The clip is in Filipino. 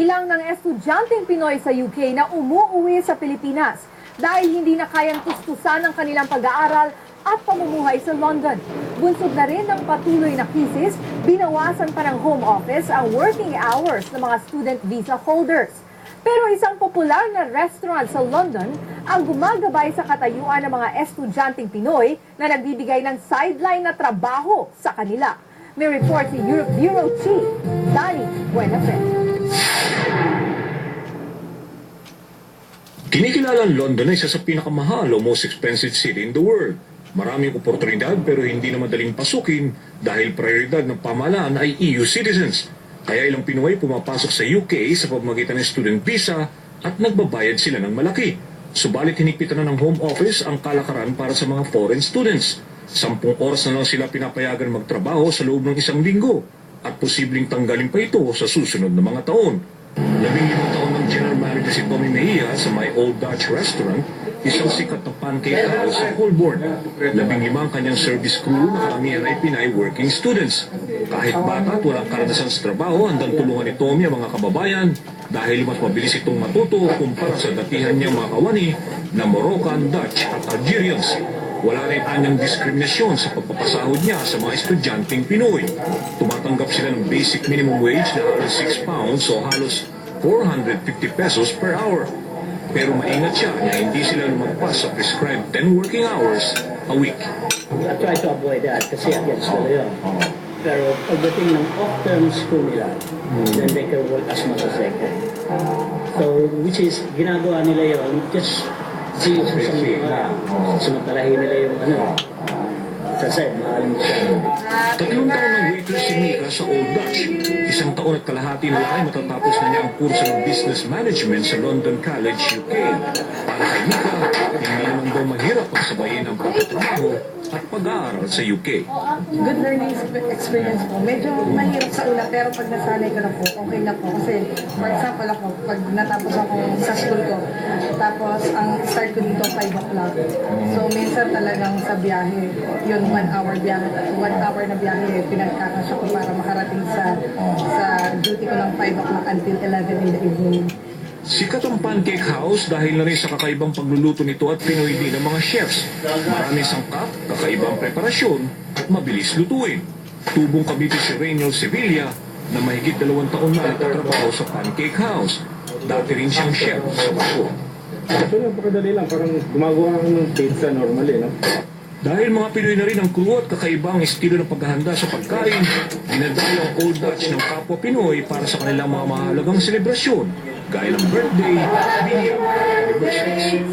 Bilang ng estudyanteng Pinoy sa UK na umuuwi sa Pilipinas dahil hindi na kayang tustusan ang kanilang pag-aaral at pamumuhay sa London. Bunsod na rin ng patuloy na krisis, binawasan pa ng Home Office ang working hours ng mga student visa holders. Pero isang popular na restaurant sa London ang gumagabay sa katayuan ng mga estudyanteng Pinoy na nagbibigay ng sideline na trabaho sa kanila. May report si Europe Bureau Chief Danny Buenafe. Kinikilala ang London ay isa sa pinakamahal o most expensive city in the world. Maraming oportunidad pero hindi na madaling pasukin dahil prioridad ng pamahalaan ay EU citizens. Kaya ilang Pinoy pumapasok sa UK sa pamamagitan ng student visa at nagbabayad sila ng malaki. Subalit hinipitan na ng Home Office ang kalakaran para sa mga foreign students. 10 oras na lang sila pinapayagan magtrabaho sa loob ng 1 linggo at posibleng tanggalin pa ito sa susunod na mga taon. 15 taon ng General Manager si Tommy Mejia sa My Old Dutch Restaurant, isang sikat na pancake house sa Holborn. 15 ang kanyang service crew na karamihan ay Pinay working students. Kahit bata at walang karanasan sa trabaho, handang tulungan ni Tommy ang mga kababayan dahil mas mabilis itong matuto kumpara sa datihan niyang mga kawani na Moroccan, Dutch at Algerians. Wala rin anyang diskriminasyon sa pagpapasahod niya sa mga estudyanteng Pinoy. Tumatanggap sila ng basic minimum wage na halos 6 pounds o halos 450 pesos per hour. Pero maingat siya na hindi sila lumagpas sa prescribed 10 working hours a week. I try to avoid that kasi against the law. Pero pagdating ng off-term school nila, then they can work as much as they can. So, which is, ginagawa nila yun, just samantalahin nila yung sa mahal mo siya. 3 taon ng waitress si Mika sa Old Dutch. 1 taon at kalahati na lang ay matatapos na niya ang kurso ng Business Management sa London College, UK. Para kay Mika, hindi naman daw mahirap pagsabayin ang pagtatrabaho at pag-aaral sa UK. Good learning experience po. Medyo mahirap sa una pero pag nasanay ko na po, okay na po. Kasi for example ako, pag natapos ako sa school ko, tapos ang start ko dito 5 o'clock. So minsan talagang sa biyahe, yun 1 hour biyahe. 1 hour na biyahe, pinagkakasya ko para makarating sa duty ko ng 5 o'clock until 11 in the evening. Sikat ang pancake house dahil na rin sa kakaibang pagluluto nito at Pinoy din ng mga chefs. Maraming sangkap, kakaibang preparasyon at mabilis lutuin. Tubong Cavite si Reynel Sevilla na mahigit 2 taon na nagtatrabaho sa pancake house. Dati rin siyang chef sa Baco. Actually, napakadali lang. Parang gumagawa ka ng pizza normally, no? Dahil mga Pinoy na rin ang crew at kakaibang estilo ng paghahanda sa pagkain, dinadayo ang Old Dutch ng kapwa Pinoy para sa kanilang mga mahalagang selebrasyon, gaya ng birthday, binyag, anniversaries.